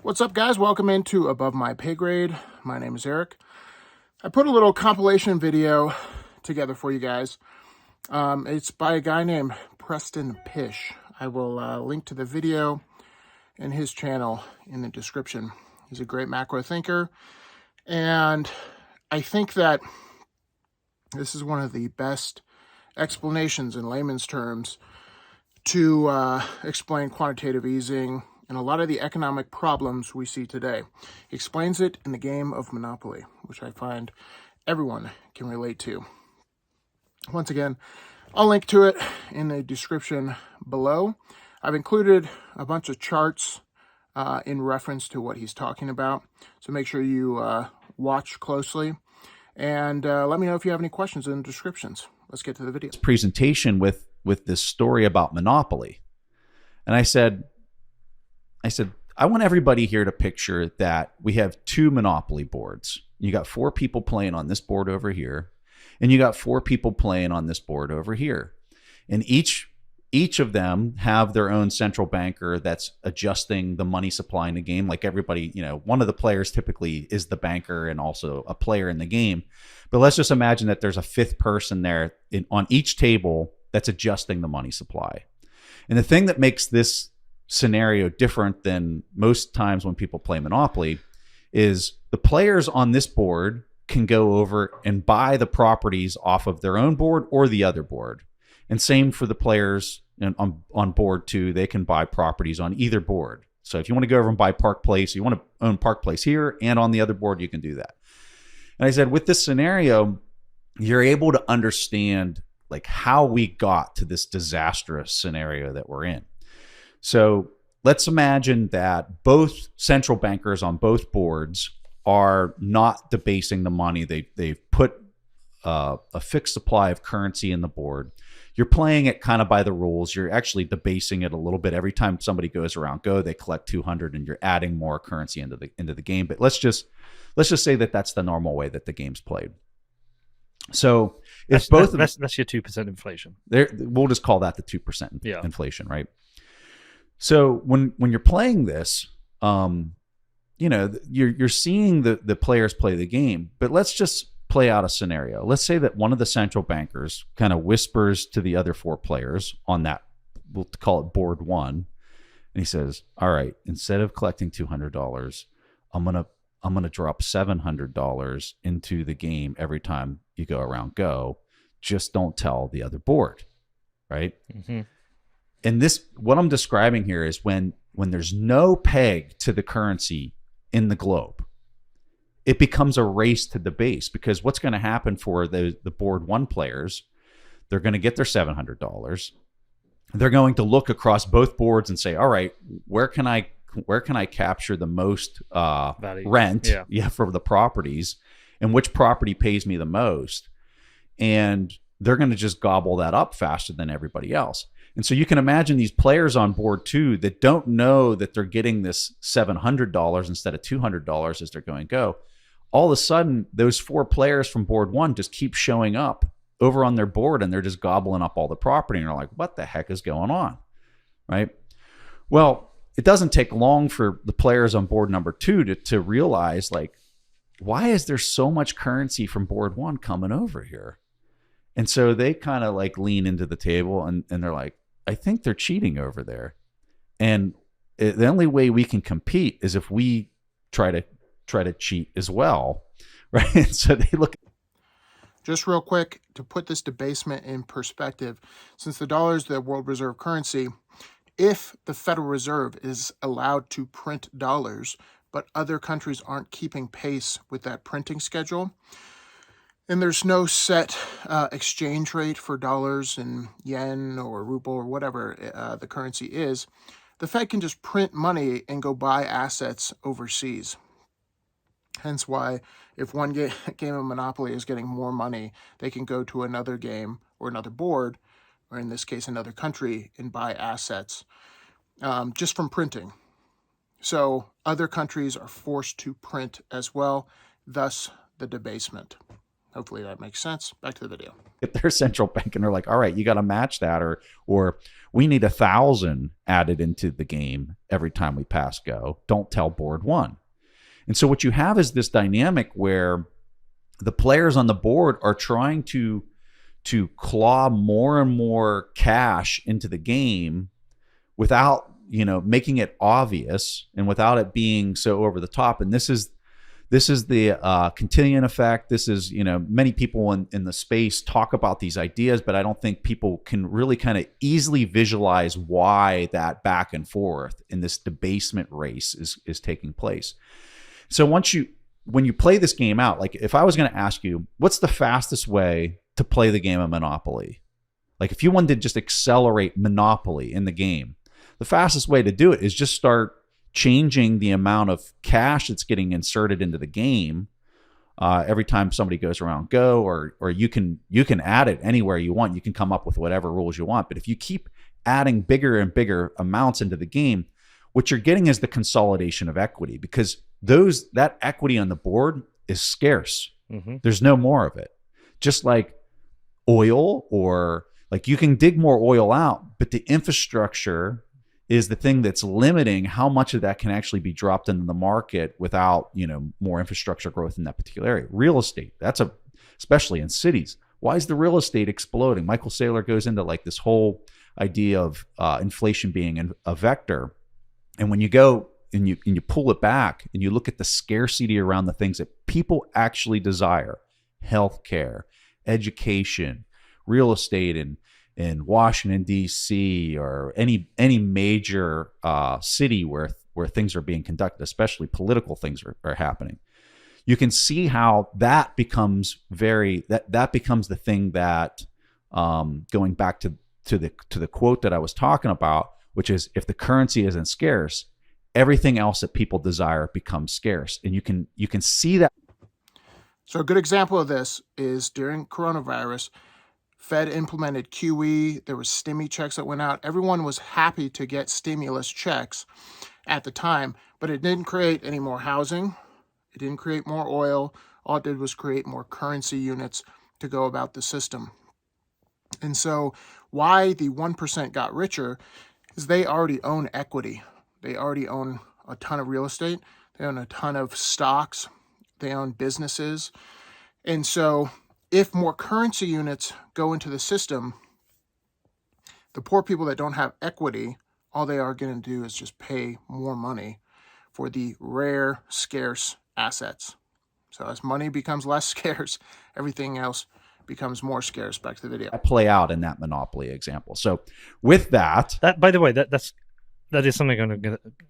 What's up, guys? Welcome into Above My Pay Grade. My name is Eric. I put a little compilation video together for you guys. It's by a guy named Preston Pysh. I will link to the video and his channel in the description. He's a great macro thinker, and I think that this is one of the best explanations in layman's terms to explain quantitative easing and a lot of the economic problems we see today. He explains it in the game of Monopoly, which I find everyone can relate to. Once again, I'll link to it in the description below. I've included a bunch of charts in reference to what he's talking about, so make sure you watch closely, and let me know if you have any questions in the descriptions. Let's get to the video. Presentation with this story about Monopoly. And I said, I want everybody here to picture that we have two Monopoly boards. You got 4 people playing on this board over here, and you got 4 people playing on this board over here. And each of them have their own central banker that's adjusting the money supply in the game. Like everybody, one of the players typically is the banker and also a player in the game. But let's just imagine that there's a 5th person there on each table that's adjusting the money supply. And the thing that makes this scenario different than most times when people play Monopoly is the players on this board can go over and buy the properties off of their own board or the other board. And same for the players on board 2, they can buy properties on either board. So if you want to go over and buy Park Place, you want to own Park Place here and on the other board, you can do that. And I said, with this scenario, you're able to understand like how we got to this disastrous scenario that we're in. So let's imagine that both central bankers on both boards are not debasing the money. They've put a fixed supply of currency in the board. You're playing it kind of by the rules. You're actually debasing it a little bit. Every time somebody goes around go, they collect 200 and you're adding more currency into the game. But let's just say that that's the normal way that the game's played. So if that's your 2% inflation. We'll just call that the 2% inflation, right? So when you're playing this, you're seeing the players play the game. But let's just play out a scenario. Let's say that one of the central bankers kind of whispers to the other 4 players on that, we'll call it board 1, and he says, "All right, instead of collecting $200, I'm gonna drop $700 into the game every time you go around go. Just don't tell the other board," right? Mm-hmm. And this, what I'm describing here is when there's no peg to the currency in the globe, it becomes a race to the base, because what's going to happen for the board 1 players, they're going to get their $700. They're going to look across both boards and say, all right, where can I capture the most rent for the properties, and which property pays me the most? And they're going to just gobble that up faster than everybody else. And so you can imagine these players on board 2 that don't know that they're getting this $700 instead of $200 as they're going go. All of a sudden, those 4 players from board 1 just keep showing up over on their board, and they're just gobbling up all the property. And they're like, what the heck is going on, right? Well, it doesn't take long for the players on board number 2 to realize, like, why is there so much currency from board 1 coming over here? And so they kind of like lean into the table and they're like, I think they're cheating over there. And the only way we can compete is if we try to cheat as well, right? And so they look. Just real quick, to put this debasement in perspective, since the dollar is the world reserve currency, if the Federal Reserve is allowed to print dollars, but other countries aren't keeping pace with that printing schedule, and there's no set exchange rate for dollars and yen or ruble or whatever the currency is, the Fed can just print money and go buy assets overseas. Hence why if one game of Monopoly is getting more money, they can go to another game or another board, or in this case, another country, and buy assets just from printing. So other countries are forced to print as well, thus the debasement. Hopefully that makes sense. Back to the video. Get their central bank and they're like, all right, you got to match that, or we need 1,000 added into the game every time we pass go. Don't tell board one. And so what you have is this dynamic where the players on the board are trying to claw more and more cash into the game without, making it obvious and without it being so over the top. And this is the Cantillon effect. This is, many people in the space talk about these ideas, but I don't think people can really kind of easily visualize why that back and forth in this debasement race is taking place. So when you play this game out, like if I was going to ask you, what's the fastest way to play the game of Monopoly? Like if you wanted to just accelerate Monopoly in the game, the fastest way to do it is just start changing the amount of cash that's getting inserted into the game every time somebody goes around go, or you can add it anywhere you want. You can come up with whatever rules you want. But if you keep adding bigger and bigger amounts into the game, what you're getting is the consolidation of equity, because that equity on the board is scarce. Mm-hmm. There's no more of it. Just like oil, or like you can dig more oil out, but the infrastructure is the thing that's limiting how much of that can actually be dropped into the market without, more infrastructure growth in that particular area. Real estate, especially in cities. Why is the real estate exploding? Michael Saylor goes into like this whole idea of inflation being a vector. And when you go and you pull it back and you look at the scarcity around the things that people actually desire, healthcare, education, real estate in Washington, D.C., or any major city where things are being conducted, especially political things are happening, you can see how that becomes that becomes the thing that, going back to the quote that I was talking about, which is, if the currency isn't scarce, everything else that people desire becomes scarce. And you can see that. So a good example of this is during coronavirus, Fed implemented QE. There was stimmy checks that went out. Everyone was happy to get stimulus checks at the time, but it didn't create any more housing. It didn't create more oil. All it did was create more currency units to go about the system. And so why the 1% got richer is they already own equity. They already own a ton of real estate. They own a ton of stocks. They own businesses. And so if more currency units go into the system, the poor people that don't have equity, all they are going to do is just pay more money for the rare, scarce assets. So as money becomes less scarce, everything else becomes more scarce. Back to the video. I play out in that Monopoly example. So with that, by the way, that is something I'm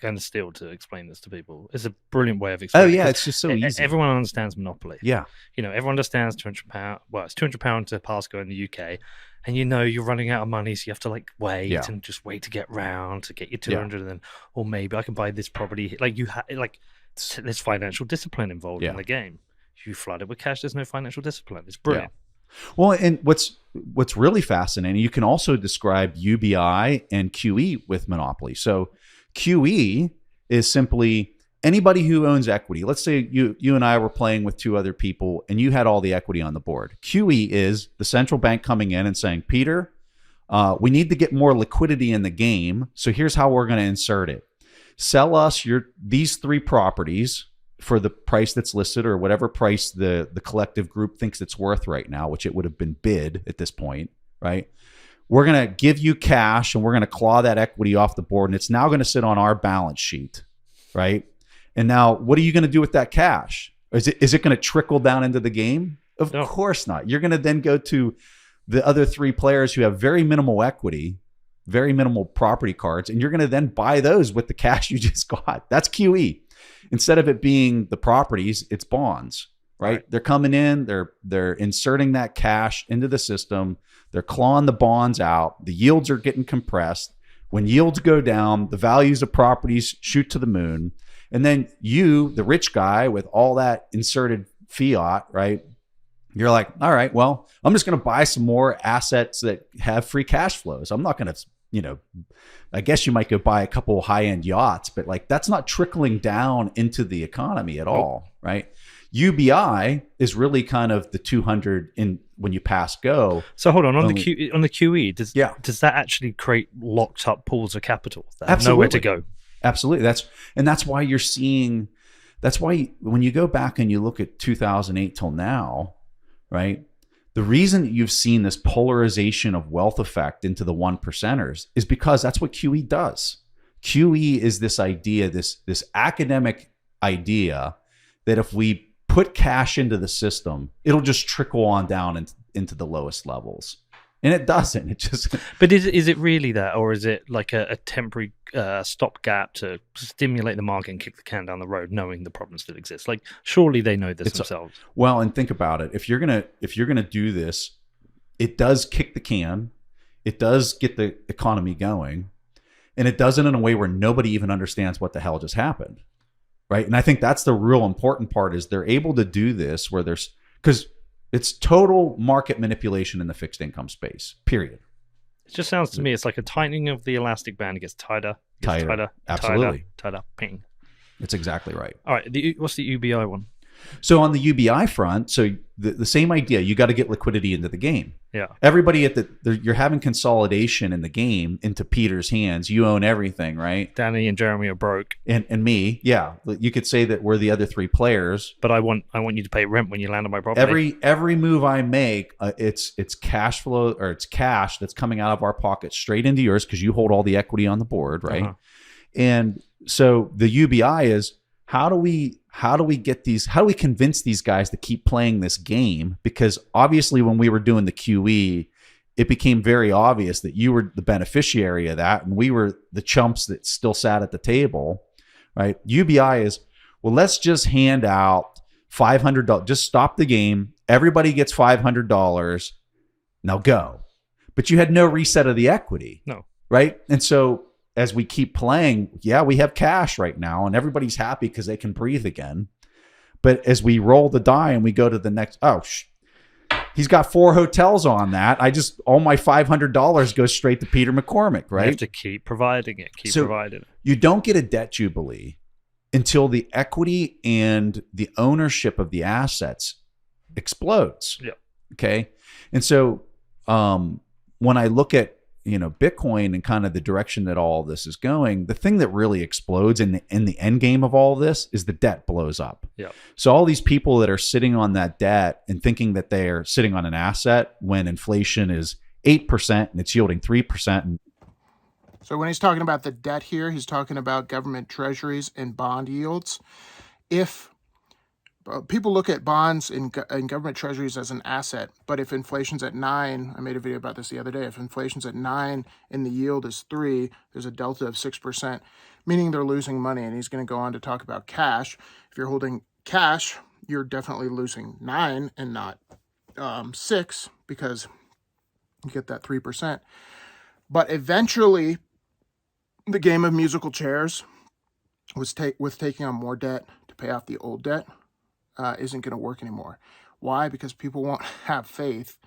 going to steal to explain this to people. It's a brilliant way of explaining. Oh yeah, it's just so easy. Everyone understands Monopoly. Yeah, everyone understands £200. Well, it's £200 to Pasco in the UK, and you're running out of money, so you have to wait and just wait to get round to get your 200, and then, or maybe I can buy this property. There's financial discipline involved in the game. You flood it with cash. There's no financial discipline. It's brilliant. Yeah. Well, and what's really fascinating, you can also describe UBI and QE with Monopoly. So QE is simply anybody who owns equity. Let's say you and I were playing with two other people and you had all the equity on the board. QE is the central bank coming in and saying, Peter, we need to get more liquidity in the game. So here's how we're going to insert it. Sell us these three properties for the price that's listed, or whatever price the collective group thinks it's worth right now, which it would have been bid at this point, right? We're going to give you cash and we're going to claw that equity off the board, and it's now going to sit on our balance sheet, right? And now what are you going to do with that cash? Is it going to trickle down into the game? Of course not. You're going to then go to the other three players who have very minimal equity, very minimal property cards, and you're going to then buy those with the cash you just got. That's QE. Instead of it being the properties, it's bonds, right? They're coming in, they're inserting that cash into the system. They're clawing the bonds out. The yields are getting compressed. When yields go down, the values of properties shoot to the moon. And then you, the rich guy with all that inserted fiat, right? You're like, all right, well, I'm just going to buy some more assets that have free cash flows. I'm not going to, I guess you might go buy a couple high-end yachts, but that's not trickling down into the economy at all, right? UBI is really kind of the 200 in when you pass go. So hold on the QE. Does that actually create locked up pools of capital that have nowhere to go? Absolutely. That's why you're seeing. That's why when you go back and you look at 2008 till now, right? The reason that you've seen this polarization of wealth effect into the 1%ers is because that's what QE does. QE is this idea, this academic idea that if we put cash into the system, it'll just trickle on down into the lowest levels. And it doesn't. It just. But is it really that, or is it like a temporary stopgap to stimulate the market and kick the can down the road, knowing the problem still exists? Like, surely they know this themselves. Well, and think about it. If you're gonna do this, it does kick the can. It does get the economy going, and it does it in a way where nobody even understands what the hell just happened, right? And I think that's the real important part is they're able to do this where because it's total market manipulation in the fixed income space, period. It just sounds to me, it's like a tightening of the elastic band. It gets tighter. Absolutely. Tighter, ping. That's exactly right. All right. What's the UBI one? So on the UBI front, so the same idea, you got to get liquidity into the game. Yeah. Everybody you're having consolidation in the game into Peter's hands. You own everything, right? Danny and Jeremy are broke. And me, yeah. You could say that we're the other three players. But I want you to pay rent when you land on my property. Every move I make, it's cash flow, or it's cash that's coming out of our pocket straight into yours because you hold all the equity on the board, right? Uh-huh. And so the UBI is, how do we convince these guys to keep playing this game? Because obviously when we were doing the QE, it became very obvious that you were the beneficiary of that and we were the chumps that still sat at the table, right? UBI is, well, let's just hand out $500. Just stop the game. Everybody gets $500. Now go. But you had no reset of the equity. No. Right? And so as we keep playing, yeah, we have cash right now and everybody's happy because they can breathe again. But as we roll the die and we go to the next, he's got 4 hotels on that. All my $500 goes straight to Peter McCormick, right? You have to keep providing it, providing it. You don't get a debt jubilee until the equity and the ownership of the assets explodes. Yeah. Okay. And so when I look at Bitcoin and kind of the direction that all of this is going, the thing that really explodes in the end game of all of this is the debt blows up. Yeah. So all these people that are sitting on that debt and thinking that they're sitting on an asset when inflation is 8% and it's yielding 3%. So when he's talking about the debt here, he's talking about government treasuries and bond yields. If people look at bonds and government treasuries as an asset, but if inflation's at 9, I made a video about this the other day, if inflation's at 9 and the yield is 3, there's a delta of 6%, meaning they're losing money. And he's going to go on to talk about cash. If you're holding cash, you're definitely losing 9 and not 6 because you get that 3%. But eventually, the game of musical chairs with taking on more debt to pay off the old debt isn't going to work anymore. Why? Because people won't have faith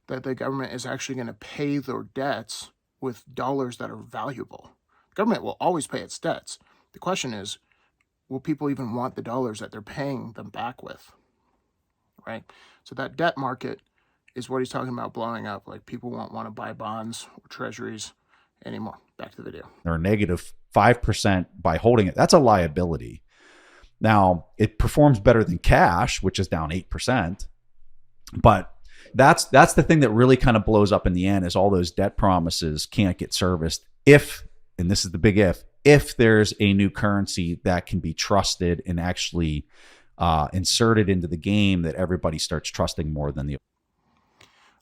that the government is actually going to pay their debts with dollars that are valuable. The government will always pay its debts. The question is, will people even want the dollars that they're paying them back with? Right? So that debt market is what he's talking about blowing up. Like, people won't want to buy bonds or treasuries anymore. Back to the video. Or negative 5% by holding it. That's a liability. Now, it performs better than cash, which is down 8%. But that's the thing that really kind of blows up in the end, is all those debt promises can't get serviced if, and this is the big if there's a new currency that can be trusted and actually inserted into the game that everybody starts trusting more than the.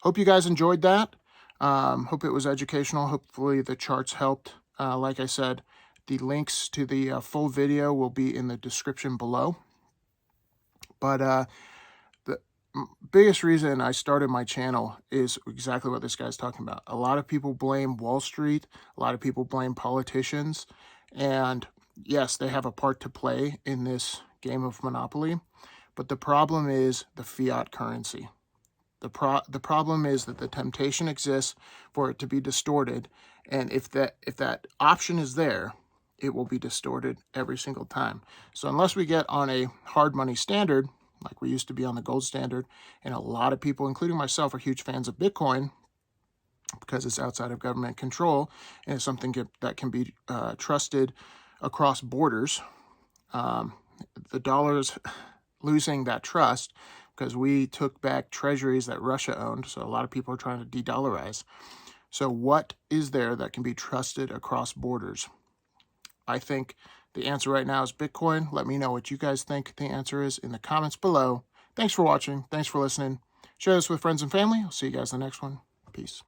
Hope you guys enjoyed that. Hope it was educational. Hopefully the charts helped. Like I said, the links to the full video will be in the description below. But the biggest reason I started my channel is exactly what this guy's talking about. A lot of people blame Wall Street. A lot of people blame politicians. And yes, they have a part to play in this game of Monopoly. But the problem is the fiat currency. The problem is that the temptation exists for it to be distorted. And if that option is there, it will be distorted every single time. So unless we get on a hard money standard, like we used to be on the gold standard. And a lot of people, including myself, are huge fans of Bitcoin because it's outside of government control and it's something that can be trusted across borders. The dollar is losing that trust because we took back treasuries that Russia owned. So a lot of people are trying to de-dollarize. So what is there that can be trusted across borders? I think the answer right now is Bitcoin. Let me know what you guys think the answer is in the comments below. Thanks for watching. Thanks for listening. Share this with friends and family. I'll see you guys in the next one. Peace.